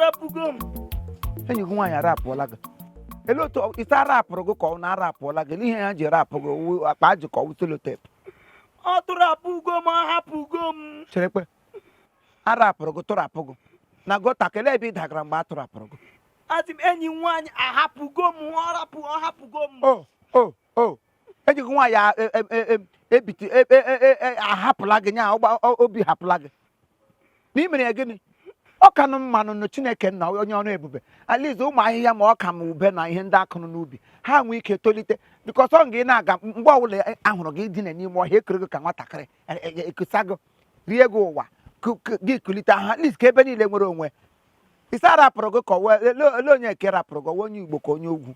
arapugom. Enyi gị nwaanyị arapụọla gị. Ele otu isi arapụrụ gị ka ọ na-arapụọla gị n'ihe ya ji rapụ gị akpa ajị ka ọ wụ selotepụ. Ọ tụrapugom, ahapugom. Cherekwe. Arapụrụ gị tụrapụ gị. Na gota kelee ebe ị dagara mgbe a tụrapụrụ gị. Asị m enyi nwaanyị ahapugom, ahapugom. Enyi gị nwaanyị ebiti ahapụla gị nya obi hapụla gị. N'imere ya gịnị? Ọ ka nụ mmanụ na Chineke nna onye ọrụ ebube. Alize ụmụ ahịhịa ma ọ ka ma ube na ihe ndị akụrụ n'ubi ha nwee ike tolite bikọs ọ gị na-aga mgbe ọbụla ahụrụ gị dina n'ime ọhịa ekere gị ka nwatakịrị ekusa gị rie gị ụwa gị kulite ha liz ka ebe niile nwere onwe isi arapụrụ gị ka ele onye nke rapụrụ gị onye Igbo ka onye ugwu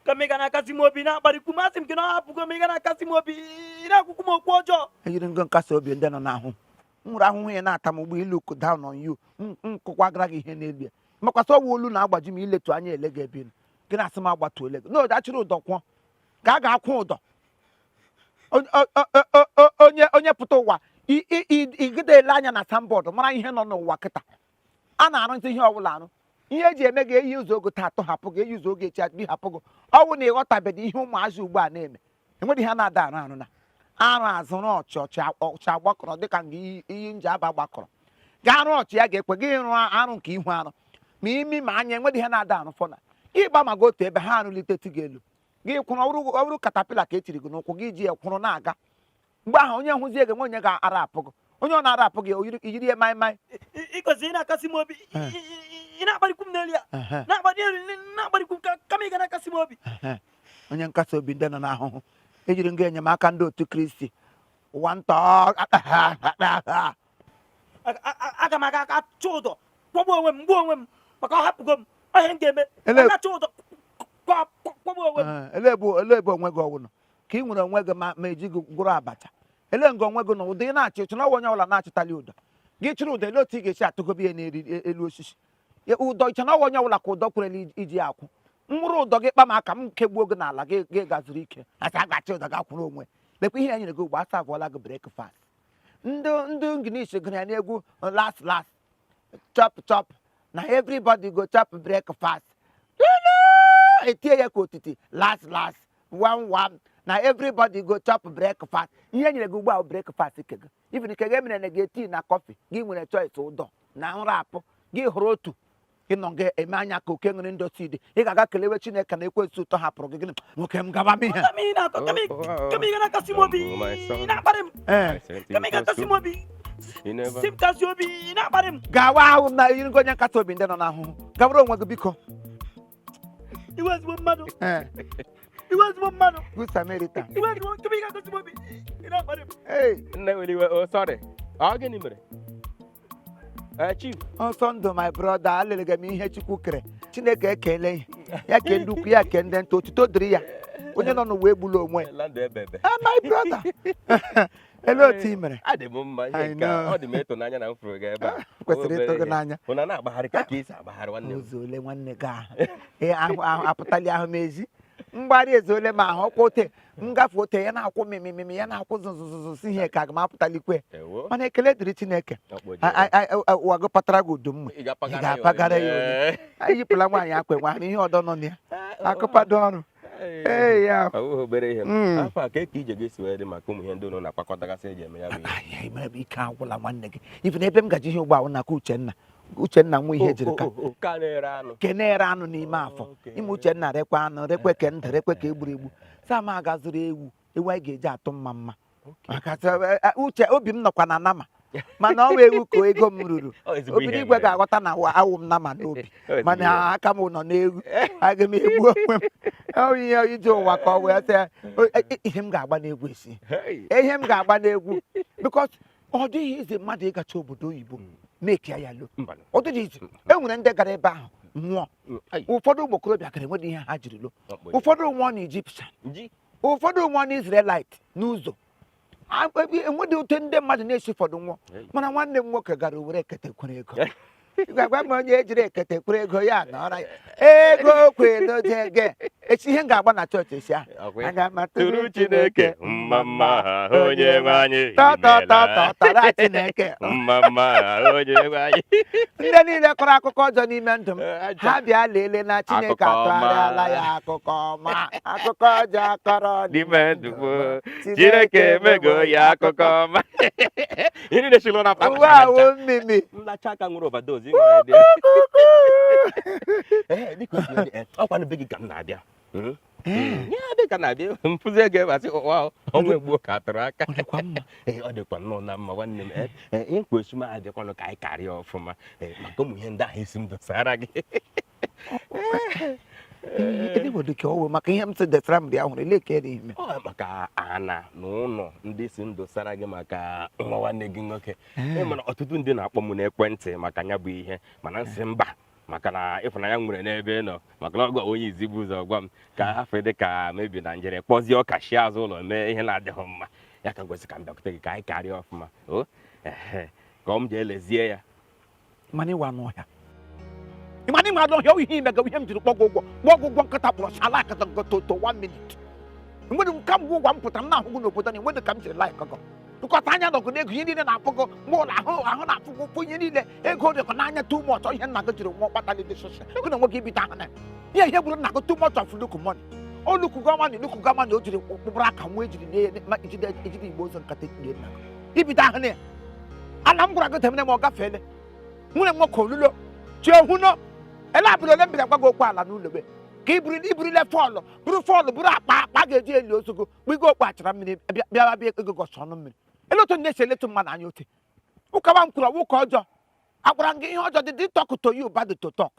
Ka m ga na-akasị m obi na-akparịkwu m asị m gị na ọ hapụgo m ị ga na-akasị m obi na-akwụkwụ m okwu ọjọọ. Ejiri ngo nkasi obi ndị nọ n'ahụ nwụrụ ahụhụ ya na-ata m ugbo ilu down on you nkụkwagara gị ihe n'elu ya makwasị ọwa olu na-agbaji m iletu anya ele gị ebe gị na-asị m agbatu ele gị n'oge achịrị ụdọ kwụọ ka a ga-akwụ ụdọ onye pụta ụwa igide ele anya na sambọọdụ mara ihe nọ n'ụwa kịta a na-arụzi ihe ọbụla arụ ihe eji eme ga-eyi ụzọ oge taa atọ hapụ gị eyi ụzọ oge echi adịghị hapụ gị ọnwụ na ịghọtabeghị ihe ụmụazị ugbu a na-eme enweghị ihe na-ada arụ arụ na arụ azụrụ ọchị agbakọrọ dịka nga iyi nji aba gbakọrọ gaa arụ ọchị ya ga-ekwe gị ịrụ arụ nke ihu arụ ma imi ma anya enweghị ihe na-ada arụ fọna ịgba maga otu ebe ha arụliteti gị elu gị kwụrụ ọrụ katapila ka etiri gị n'ụkwụ gị ji ekwụrụ na-aga mgbe ahụ onye hụzie gị nwe onye ga-arapụ gị onye ọ na-arapụ gị yiri ya maịmaị ịgozi ị na-akasị m obi ị na-akparịkwu m n'elu ya na-akparịkwu m kama ị ga na-akasị m obi. Onye nkasi obi ndị nọ n'ahụhụ ejiri nga enyemaka ndị otu Kristi ụwa ntọ aga m aga achụ ụdọ kwọgbu onwe m mgbuo onwe m maka ọ hapụgo m ihe m ga-eme achụ ụdọ kwọgbu onwe m. ele ebe onwe gị ọwụnụ ka ị nwere onwe gị ma eji gị gwụrụ abacha ele nga onwe gị na ụdị ị na-achị ịchụ na onye ọbụla na-achịtali ụdọ gị chịrị ụdọ ele otu ị ga-esi atụgobe ya n'eri elu osisi ụdọ ịcha na onye ọbụla ka ụdọ kwere iji akwụ nwụrụ ụdọ gị kpa m aka m kegbuo gị n'ala gị gazuru ike asa agachi ụdọ ga kwụrụ onwe lekwa ihe ya nyere gị ugbo asa abụọla gị breakfast ndị English gụrụ ya n'egwu last chop na everybody go chop breakfast etie ya ka otiti last one na everybody go chop breakfast ihe nyere gị ugbo ahụ breakfast ke gị even ke gị mere na gị tii na kọfị gị nwere choice ụdọ na nrapụ gị hụrụ otu gị nọ ga eme anya ka oke nwere ndosi ide ị ga-aga kelewe Chineke na ekwensu ụtọ hapụrụ gị gịnị nwoke m gaba m ihe kama ị ga na-akasị m obi ị na-akparị m kama ị ga-akasị m obi si m kasị obi ị na-akparị m gawa ahụ na yiri onye nkasi obi ndị nọ n'ahụhụ gabara onwe gị biko iwe ezigbo mmadụ iwe ezigbo mmadụ Good Samaritan iwe ezigbo kama ị ga-akasị m obi ị na-akparị m. Nne nwere iwe sorry ọ gịnị mere Chief ọsọ ndụ my brother alelege m ihe Chukwu kere Chineke ekele ya ke ndị ukwu ya ke ndị nta otuto dịrị ya onye nọ n'ụwa egbula onwe my brother ele otu ị mere adị m mma ihe nke ọ dị m ịtụnanya na m fụrụ gị ebe a kwesịrị ịtụ gị n'anya hụ na na-agbagharị ka esi agbagharị nwanne m ụzọ ole nwanne gị ahụ apụtali ahụ m ezi mgbari eze ole ma ahụ ọkwa ote ngafe ote ya na-akwụ mimimimi ya na-akwụ zụzụzụ si ihe ka aga m apụtalikwe mana ekele dịrị Chineke ụwa gị patara gị udu mma ị ga-apagara ya onye ayịpụla nwaanyị akwa nwaanyị ihe ọdọ nọ na ya akụpado ọrụ ya obere ihe afọ a ka ije gị si wee dị maka ụmụ ihe ndị ụlọ na-akpakọtagasị eji eme ya bụ ihe mere bụ ike agwụla nwanne gị ife na ebe m gaji ihe ụgbọ ahụ naka Uchenna nwa ihe jiri ka na-ere anụ n'ime afọ ime Uchenna rekwa anụ rekwe ke ndụ rekwe ka egburu egbu sama agazuru ewu anyị ga-eji atụ mma maka uche obi m nọkwa na nama mana ọ wee ewu ka ego m ruru obiri igwe ga-aghọta na awụ m nama n'obi mana aka m nọ n'egwu aga m egbu onwe m ihe ije ụwa ka ọ wee sị ihe m ga-agba n'egwu esi ihe m ga-agba n'egwu because ọ dịghị ize mmadụ ịgacha obodo oyibo mekia ya lo ọ dịghị ize enwere ndị gara ebe ahụ nwụọ ụfọdụ ụmụ okorobịa gara enweghị ihe ha jiri lo ụfọdụ nwụọ na Egyptian ụfọdụ nwụọ na Israelite n'ụzọ enweghị otu ndị mmadụ na-esi ụfọdụ nwụọ mana nwanne m nwoke gara were ekete kwere ego Gwagwa m onye ejiri ekete kwere ego ya na ọra ya. Ego kwelo jege. Echi ihe ga-agba na chọọchị esi ahụ. Aga m Tụrụ Chineke mma onye nwe anyị tọtọtọtọtọra Chineke. mma onye nwe anyị. Ndị niile kọrọ akụkọ ọjọọ n'ime ndụ m ha bịa lelee na Chineke atụgharịala ya akụkọ ọma. Akụkọ ọjọọ kọrọ N'ime ndụ m Chineke emego ya akụkọ ọma. Ihe niile chịrị na papa. uwe ahụ mmimi. Nlacha aka nwere overdose. Dịka ọkwa n'ebe gị ka m na-abịa. Ya dị ka na-abịa mpụzi ego ebe asị ụwa ọnwa egbuo ka atụrụ aka. Ọ dịkwa nnọọ na mma nwanne m. Ihe mkpochi m adịkwanụ ka anyị karịa ọfụma maka ụmụ ihe ndị ahụ esi m dosara gị. Ele bụ dịka ọwụ maka ihe m sị desara m dị ahụrụ ele ka eri ime. Maka ana na ụlọ ndị si m dosara gị maka nwa nwanne gị nwoke. Mana ọtụtụ ndị na-akpọ m n'ekwentị maka ya bụ ihe mana nsị mba maka na ịfụnanya nwere n'ebe ị nọ maka na ọgwa onye izigbu ụzọ gwa m ka afọ dị ka mebi na njere kpọzie ọka shi azụ ụlọ mee ihe na-adịghị mma ya ka ngosi ka m bịakwute gị ka anyị karịa ọfụma ka ọ m ji elezie ya. Mana ịwa n'ọhịa ịmana ịma n'ọhịa ihe imega ihe m jiri kpọgwụ ụgwọ nkịta kpọrọ shala akata to 1 minute. Enwere m ka m ụgwọ m pụtara m na-ahụgụ n'obodo na enwere ka m jiri like ọgọ nkọta anya nọgụ n'ego ihe niile na-apụgo mgbe ụlọ ahụ na-apụgo ụkwụ ihe niile ego dịkọ n'anya too much ihe nna gị jiri nwa kpatara dị soshal ego na nwe gị ibite ahụ na ihe gburu nna gị too much of look money o lukugo mani o jiri kpụkpụrụ aka nwa ejide Igbo ụzọ nkata ekpiri nna gị ibite ahụ na ya ala m gwara gị temene ma ọ gafeele nwere nwoke olulo chi ohuno ele abụrụ ole mbiri agwa gị okwu ala n'ụlọ be ka iburile fọlụ bụrụ akpa ga-eji eli ozogo gbigo okpu achara mmiri bịara bịa ego gọsọ ọnụ mmiri elotu na-esi eletu mmadụ anya ote ụkawa m kwuru ụka ọjọọ agwara m gị ihe ọjọọ dị talk to you bad to talk.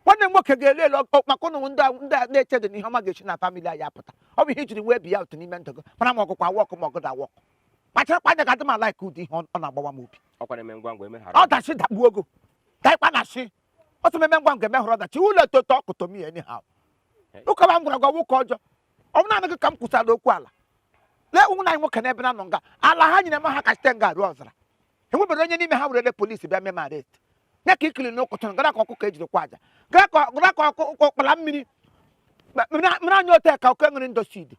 Nwanne m nwoke ga-ele ele maka ụnụ ndị na-echedo na ihe ọma ga-esi na famili anyị apụta ọ bụ ihe ijiri wee bi ya otu n'ime ndụ gị mana ma ọgụkwa wọkụ ma ọgụda wọkụ kpachara anya ga-adị m ala ka ụdị ihe ọ na-agbawa m obi ọdachi dakpuo ogo daịkpa na shi otu meme ngwa nke mehụrụ ọdachi ụlọ etoto ọkụtomi enyi ha ụkawa m gwara gị ụka ọjọọ ọ bụ naanị gị ka m kwụsara okwu ala lee ụmụ anyị nwoke n'ebe na nọ nga ala ha nyere m ha ka site nga ruo ọzara enwebere onye n'ime ha werele polisi bịa mee m arest nye ka ikiri n'ụkụtụ gara ka ọkụkọ ejiri kwa aja gara ka ọkụkọ kpara mmiri mmiri anya ote ka oke nwere ndosid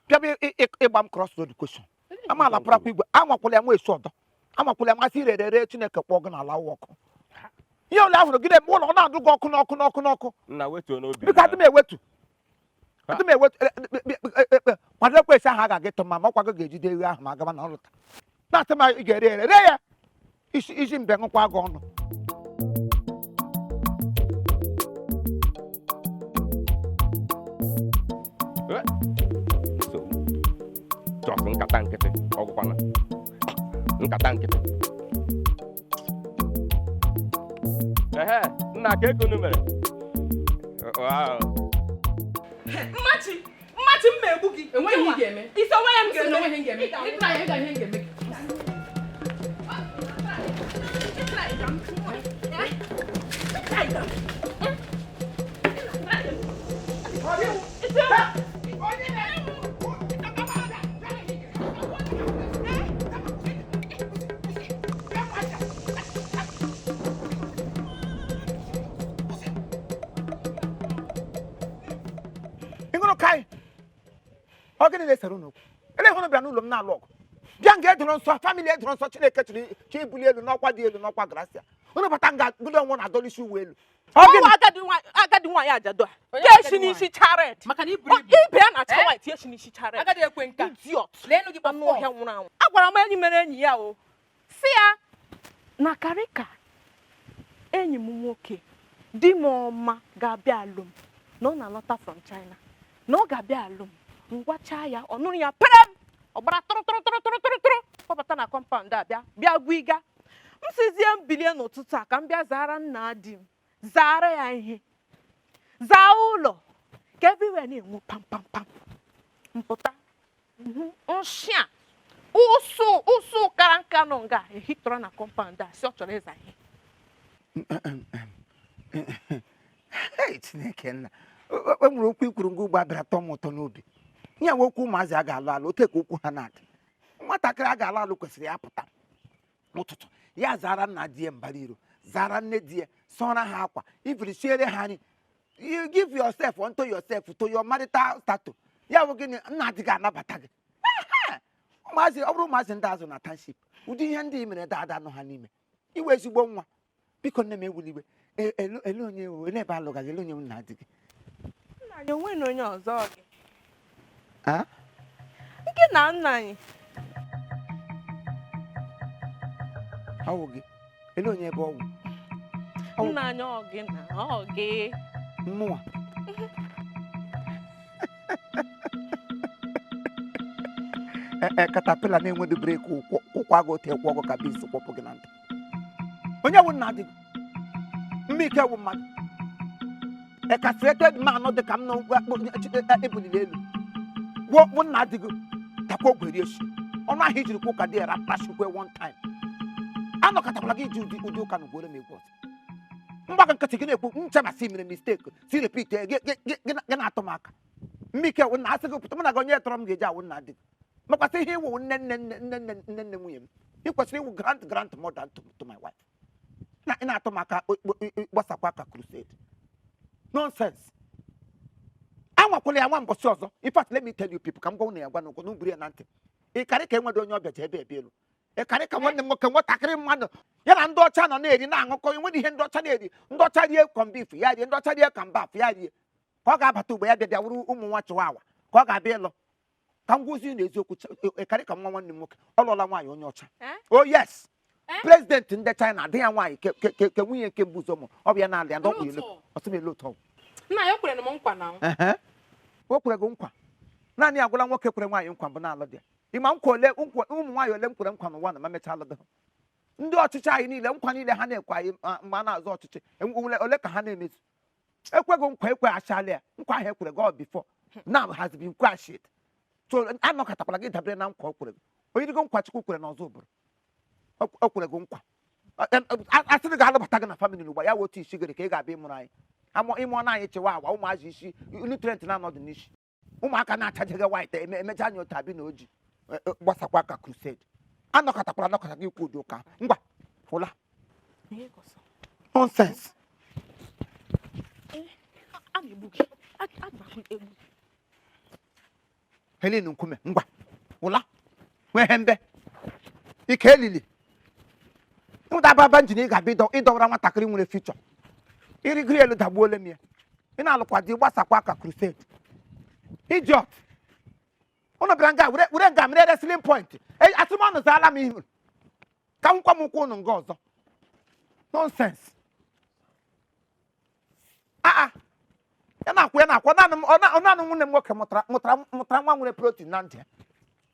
bịa ịgba m cross road question amaala pụrakwa igwe anwakwụla ya nwa eso ọdọ anwakwụla ya masị irere Chineke kpọọ gị n'ala ọkụ ihe ole ahụrụ gị na-eme ụlọ ọ na-adụ gị ọkụ n'ọkụ biko adị m ewetu kwado ekwesị ahụ a ga-aga ịtụ ma ọkwa gị ga-ejide ewu ahụ ma agaba na ọlụta na-atụ ma ị ga-ere ere ree ya isi mbe ṅụkwa gị ọnụ. Nkata nkịtị ọgwụkwana nkata nkịtị nna ka ego nu mere mmachi mma egbu gị enweghị ihe ga-eme isi onwe ya m ga-eme ihe ọ gịnị na-esere unu okwu ele hụrụ bịa n'ụlọ m na-alụ ọgụ bịa nga edoro nsọ famili edoro nsọ Chineke chiri chi ibuli elu n'ọkwa dị elu n'ọkwa gracia unu bata nga gụdo onwe na-adọlisi uwe elu agadi nwaanyị ajado a ga-esi n'isi charet maka na ibe ya na-acha white esi n'isi charet agadi ekwe nka idiot leenụ gị anụ ọhịa nwụrụ anwụ agwara m enyi mere enyi ya o si ya na karịka enyi m nwoke di m ọma ga-abịa alụm na ọ na-alọta from China na ọ ga-abịa alụm ngwacha ya ọ nụrụ ya perem ọ gbara tụrụ kpọbata na kọmpaụnd a bịa gwiga m sizie m bilie n'ụtụtụ a ka m bịa zara nna di m zara ya ihe zaa ụlọ ka everywhere na-enwu pam mpụta nshia ụsụ kara nka nọ nga ehitọrọ na kọmpaụnd a si ọ chọrọ ịza ihe Chineke nna e nwere okwu ikwuru ngwa ugbo abịara tọọ m ụtọ n'obi nye nwe okwu ụmụazị a ga-alụ alụ ote ka okwu ha na-adị nwatakịrị a ga-alụ alụ kwesịrị ya pụta n'ụtụtụ ya zara nna di ya mbara iro zara nne di sọra ha akwa ifiri siere ha nri you give yourself unto yourself to your marital status ya bụ gịnị nna di gị anabata gị ụmụazị ọ bụrụ ụmụazị ndị azụ na township ụdị ihe ndị mere dada nọ ha n'ime iwe ezigbo nwa biko nne m ewuliwe ele onye ele ebe alụga gị ele onye nna di gị nna anyị onwe na onye ọzọ gị a nke na nna anyị ọwụ gị ele onye ebe ọwụ nna anyị ọ gị na ọ gị mmụọ katapila na-enweghị breki ụkwa gị otu ekwu ọgụ ka bis kwọpụ gị na ntị onye wụ nna dị gị mma ike wụ mmadụ ekasịreted manụ dị ka m na ebuliri elu gwụ nna dị gị takwa ogweri echi ọnụ ahụ ijiri kwa ụka dị era pashikwe one time anọkọtakwala gị iji ụdị ụka na ugworo m egwu ọzọ mgbaka nkịtị gị na-ekwu nchebasị mere mistake si repeat gị na-atụ m aka mma ike wụ nna asị gị pụta mụ na gị onye tọrọ m ga-eji awụ nna dị gị makwasị ihe iwu nne nwunye m ị kwesịrị iwu grant more than to my wife ị na-atụ m aka gbasakwa aka crusade nonsense anwakwala ya nwa mbọsị ọzọ in fact let me tell you people ka m gwa unu ya gwa n'ụkwụ n'ubiri ya na ntị ị karị ka enwere onye ọbịa ji ebe elu ị karị ka nwanne m nwoke nwatakịrị mmadụ ya na ndị ọcha nọ na-eri na-aṅụkọ enwere ihe ndị ọcha na-eri ndị ọcha rie kọmbif ya rie ndị ọcha rie kambaf ya rie ka ọ ga-abata ugbo ya bịa wuru ụmụ nwa chiwawa ka ọ ga-abịa ịlụ ka m gwuzi na eziokwu karị ka nwa nwanne m nwoke ọ lụọla nwaanyị onye ọcha oh yes prezidenti ndị China adị ya nwaanyị ke nwunye nke mbụ ụzọ mụ ọ bịa n'ala ya ndọkpụ ilo ọsịmele ụtọ nna ya kwere m nkwa na o kwere gị nkwa naanị agwụla nwoke kwere nwaanyị nkwa bụ n'alụ dị ịma nkwa ole ụmụ nwaanyị ole m kwere nkwa n'ụwa na ma mechaa alụ dị ndị ọchịchị anyị niile nkwa niile ha na-ekwe anyị mgbe a na-azụ ọchịchị ole ka ha na-emezu ekweghị nkwa ekwe achala ya nkwa ahụ ekwere gị before now has been crashed so anọkọtakwala gị dabere na nkwa o kwere gị onye dịgo nkwa Chukwu kwere n'ọzọ ụbụrụ o kwere gị nkwa asịrị gị alụbata gị na famili n'ụgba ya wotu isi gịrị ka ị ga-abịa ịmụrụ anyị ịmụọ na anyị chewa agwa ụmụazị isi nutrient na-anọdụ n'isi ụmụaka na-achajeghị white emecha anya otu abi na oji gbasakwa aka crusade anọkọtakwala anọkọta gị ikwu ụdị ụka ngwa fụla nonsense Helen nkume ngwa ụla nwee mbe ike elili ụda baba njin ị ga-abịa ịdọwara nwatakịrị nwere fichọ irigiri elu dagbuole m ya ị na-alụkwa di gbasakwa aka crusade idiot ụnụ bịara nga were nga mere wrestling point atụmanụ zaala m ihu ka m kwa m ụkwụ ụnụ nga ọzọ nonsense ya na-akwa naanị nwunye m nwoke mụtara nwa nwere protein na ntị ya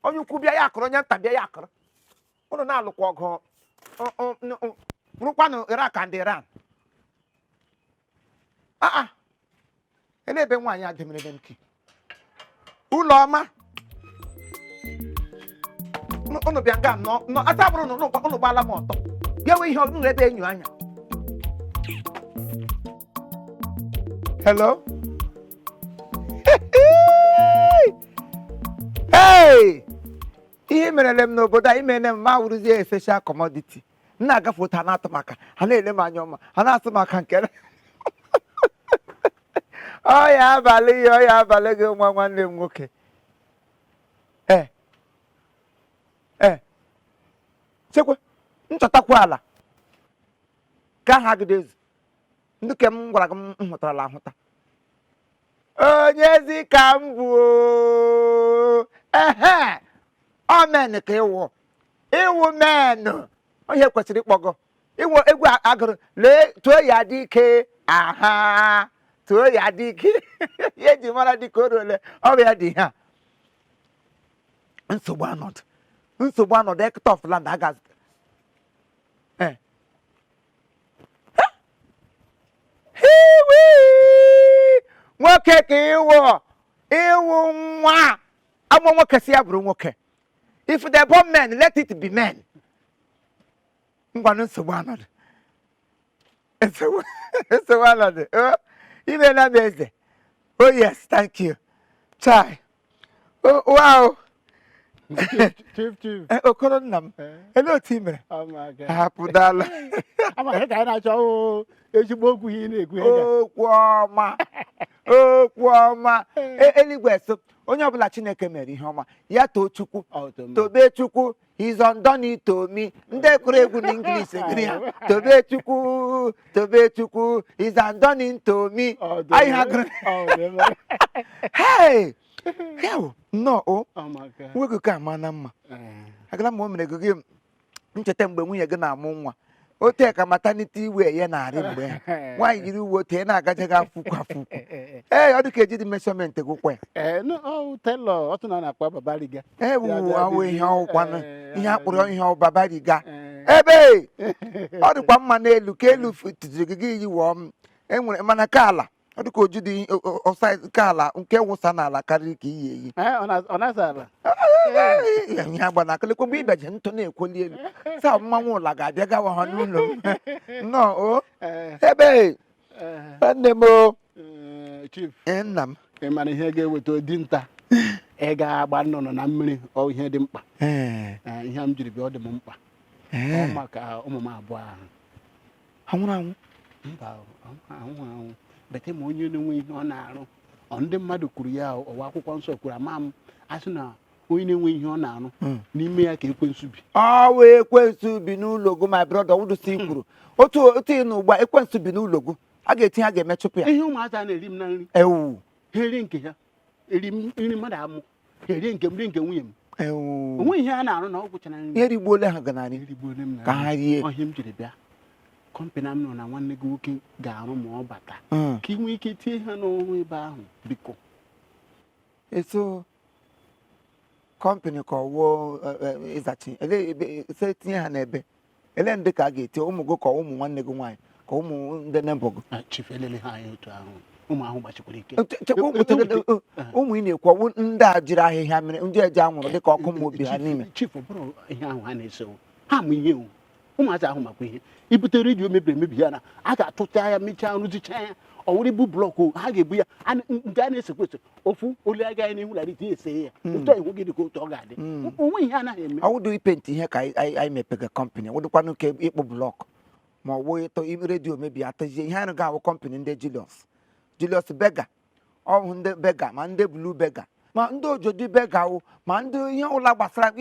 onye ukwu bịa ya akụrụ onye nta bịa ya akụrụ ụnụ na-alụkwa ọgụ rụkwanụ Iraq and Iran ele ebe nwaanyị adịmerebe nki ụlọ ọma ụnụ bịa nga nọ ata bụrụ na ụnụ gbala m ọtọ bịa nwe ihe ọnụ ebe enyo anya hello hey ihe merele m n'obodo a imere m ma wụrụzie essential commodity m na-agafe ụta na-atụ maka ha na-ele m anya ọma ha na-atụ maka nke ọya abalị gị nwa nwanne m nwoke chekwa nchọtakwa ala ka ha gidezi ndị ke m gwara gị m hụtarala ahụta onye ezi ka m bụ ọ men ka ịwụ menụ onye kwesịrị ịkpọgọ ịwụ egwu agụrụ lee tụọ ya dị ike tụọ ya dị ike ya eji mara dịka o ruole ọ bụ ya dị ha nsogbu anọdụ ekta of land agazi nwoke ka ịwụ nwa amụ nwoke si ya bụrụ nwoke if they born men let it be men ngwanụ nsogbu anọdụ imela m eze oh yes thank you chai wow Chief. Okoro nnam. Hello Timere. Hapụdala. Ama ka na-achọ ezigbo okwu ihe na-ekwu Okwu ọma. Okwu ọma. Eluigwe so onye ọbụla Chineke mere ihe ọma ya too Chukwu. Tobe Chukwu. He's undone it to me. Ndị kụrụ egwu n'English gịrị ya. Tobe Chukwu. He's undone it to me. Anyị ha gụrụ. Hey! Hell, no. Nwoke ka ama na mma. Agala m o mere gị ncheta mgbe nwunye gị na-amụ nwa. O tee ka maternity iwe ya na-arị mgbe ha. Nwaanyị yiri uwe ote na-agaje gị afụkwu. Ee, ọ dị ka eji dị measurement gụkwa ya. No, telo, otu na na-akpa babariga. Awụ ihe ọkwanụ ihe akpụrụ ihe ọ babariga. Ebe ọ dịkwa mma n'elu ka elu tụtụrụ gị yiwọ m. Enwere mana ka ala ọ dị ka oju dị ọsa ka ala nke wụsa n'ala karịrị ka iyi eyi. Ọ na-asa ala. Ihe agba na akụlịkwa mgbe ịbaje ntụ na-ekwoli elu. Saa mmanwụ ụla ga-abịa gawa ha n'ụlọ m. Nnọọ ebe nne m Chief. Nna m. Ị mara ihe ga-eweta dinta ị ga-agba nnụnụ na mmiri ọ ihe dị mkpa. Ihe m jiri bịa ọ dị m mkpa. Ọ maka ụmụ m abụọ ahụ. Ha nwụrụ anwụ? Mba, anwụ. Bete ma onye na-enwe ihe ọ na-arụ. Ndị mmadụ kwuru ya ọwa akwụkwọ nsọ kwuru ama m asị na onye na-enwe ihe ọ na-arụ n'ime ya ka ekwensu bi. Ọ wee ekwensu bi n'ụlọ gị my brother wudusi kwuru. Otu n'ugbu a ekwensu bi n'ụlọ gị. A ga-etinye a ga-emechụpụ ya. Ihe ụmụaka na-eri m na nri. Ewu. Ha eri nke ha. Eri nri mmadụ amụ. Ha eri nke m ri nke nwunye m. Ewu. Onwe ihe a na-arụ na ọ gwụchara nri. Ihe rigbuole ha ganarị. Erigbuole m na ka ha rie. Ọhịa m jiri bịa. Kọmpani m nọ na nwanne gị nwoke ga-arụ ma ọ bata. Ka ị nwee ike tie ha n'ọrụ ebe ahụ biko. Eso kọmpani ka ọwụọ ịzachi ese tinye ha n'ebe ele ndị ka a ga-eti ụmụ gị ka ụmụ nwanne gị nwaanyị ka ụmụ ndị nembọ gị. Chief elele ha anya otu ahụ ụmụ ahụ gbachikwara ike. Ụmụ ị na-ekwu ọwụ ndị a jiri ahịhịa mere ndị eji anwụrụ dịka ọkụ ma obi ha n'ime. Chief bụrụ ihe ahụ ha na-ese ha ma ihe ụmụazị ahụ makwa ihe ibute redio mebiri emebi ya na a ga-atụta ya mechaa rụzicha ya ọ wụrụ ibu blọkụ ha ga-ebu ya nke a na-esekwa ese ofu ole agaghị n'ihu lara iti ese ya otu iwu gị dị ka otu ọ ga-adị onwe ihe anaghị eme. Ọwụdụ ipenti ihe ka anyị mepega kọmpanị wụdụkwanụ nke ịkpụ blọkụ ma ọ wụ ịtọ redio mebi atazie ihe anyị ga-awụ kọmpanị ndị Julius Bega ọhụ ndị Bega ma ndị Blue Bega ma ndị Ojodi Bega wụ ma ndị ihe ụla gbasara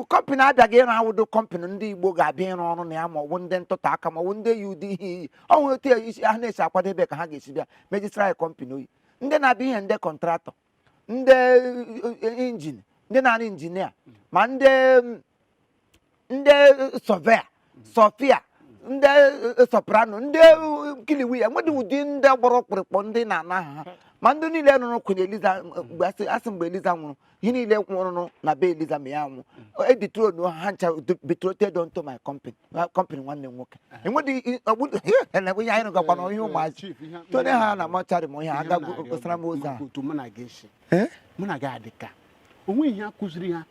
kọmpanị abịaghị ịrụ awụdụ kọmpanị ndị Igbo ga-abịa ịrụ ọrụ na ya ma ọ bụ ndị ntụtụ aka ma ọ bụ ndị yi ụdị ihe iyi ọnwụ otu isi ha na-esi akwadebe ka ha ga-esi bịa mejisara kọmpanị oyi ndị na-abịa ihe ndị kọntraktọ ndị injin ndị na-arụ injinia ma ndị sọfịa ndị soprano ndị kiliwi enwedị ụdị ndị gbọrọ kpụrụkpọ ndị na-ana ha ma ndị niile nụrụ kwunye Eliza asị mgbe Eliza nwụrụ ihe niile nwụrụ na be Eliza ma ya nwụ editronu ha ncha betroted onto my company nwanne m nwoke enwedị onye anyị gakwa na ihe ụmụazị tone ha na mọcharị ma ihe aga gosara m ozi a mụ na gị adịka onwe ihe a kụziri ha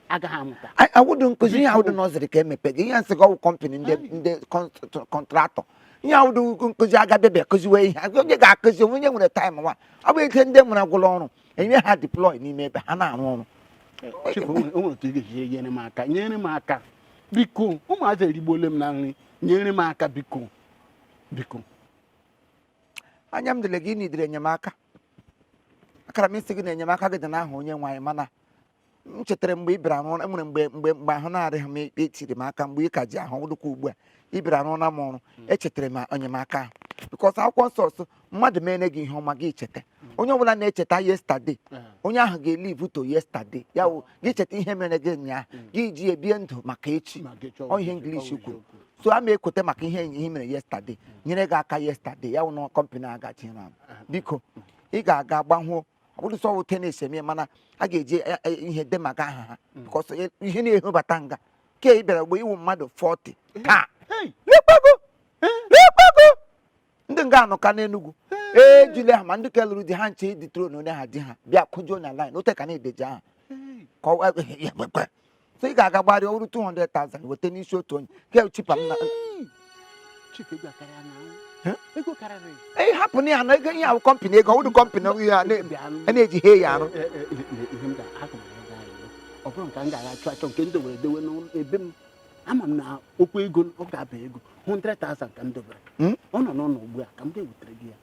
agaghị amụta. Awụdụ nkụzi ihe awụdụ nọziri ka emepe gị ihe nsị gị ọwụ kọmpanị ndị kọntraktọ ihe awụdụ nkụzi agabịabịa kụziwe ihe onye ga-akụzi onye nwere taịm nwa ọ bụ ike ndị nwere gwụrụ ọrụ enye ha deploy n'ime ebe ha na-arụ ọrụ. O nwere otu ị ga-eji nyere m aka biko ụmụazị erigbuole m na nri nyere m aka biko anya m dịle gị n'idere enyemaka akara m isi gị na enyemaka gị dị n'aha onye nwaanyị mana m chetara mgbe ị bịara n'ụra enwere mgbe ahụ na-adịghị m etiri m aka mgbe ị ka ji ahụ dịkwa ugbu a ị bịara n'ụra m ọrụ echetara m enyemaka ahụ bikọs akwụkwọ nsọ ọsọ mmadụ mere gị ihe ọma gị cheta onye ọbụla na-echeta yesterday onye ahụ ga-elive to yesterday ya wụ gị cheta ihe mere gị ụnyaahụ gị ji ebie ndụ maka echi ọ ihe English kwuru so a ma ekweta maka ihe mere yesterday nyere gị aka yesterday ya wụ na kọmpanị agachi na biko ị ga-aga gbanwuo ọ bụrụ sọ wute na-eseme mana a ga-eji ihe de maka aha ha bikọs ihe na-ehobata nga ke ị bịara mgbe iwu mmadụ 40 taa lekpago ndị nga anọ ka n'Enugu ejule ha ma ndị ka lụrụ di ha nche dị tron onye ha di ha bịa kụjuo na line ote ka na-edeji aha so ị ga-aga gbarịa ọrụ 200,000 weta n'isi otu onye ke chipa m na hapụ na ya na ego ihe ahụ kọmpanị ego ọwụdụ kọmpanị ihe a na-eji he ya arụ ọ bụrụ nke m ga-achọ achọ nke m dowere edewe n'ebe m ama m na okwu ego ọ ga-aba ego 100,000 ka m dobere ọ nọ n'ụlọ ugbu a ka m ga-ewetara gị ya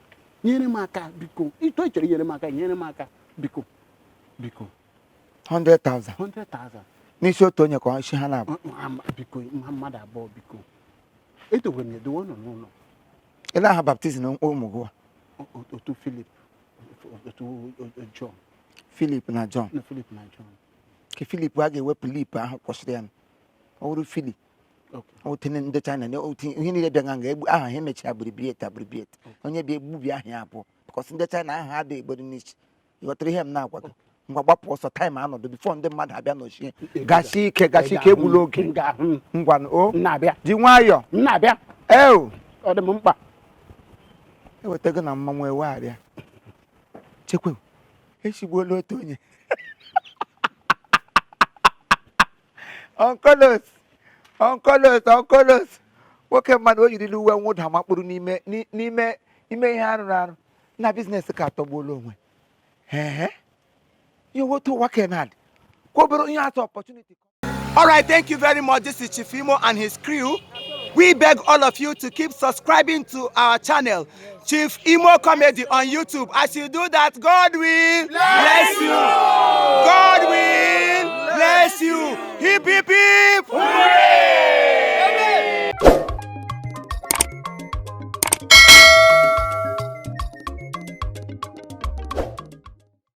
nyere m aka biko ito ị chọrọ inyere m aka nyere m aka biko 100,000 n'isi otu onye ka isi ha na-abụ biko mmadụ abụọ biko edowere m edowe ọ nọ n'ụlọ ele aha baptizim ụmụ gị otu Philip otu John Philip na John ka Philip a ga-ewepụ lip ahụ kwụsịrị ya ọ bụrụ Philip otinye ndị China ihe niile bịa nga egbu aha ha emechi abribiet onye bịa egbubi aha ya abụọ because ndị China aha ha dị egbori n'isi ịghọtara ihe m na-agwa gị ngwa gbapụ ọsọ taịm anọdụ bifo ndị mmadụ abịa n'ochie gashi ike egbula oge ngwa o ji nwayọọ ọ dị m mkpa ewetago na mmanwụ ewegharịa chekwe echigbuola otu onye onkolos nwoke mmadụ o yirila uwe nwụda makpụrụ n'ime ihe arụrụ arụ na biznes ka atọgbuola onwe ihe wotu ụwa kenad ka obere ihe atọ opportunity. All right, thank you very much. This is Chief Imo and his crew. We beg all of you to keep subscribing to our channel, Chief Imo Comedy on YouTube. As you do that, God will bless you. God will bless you. Hip, hip, hip.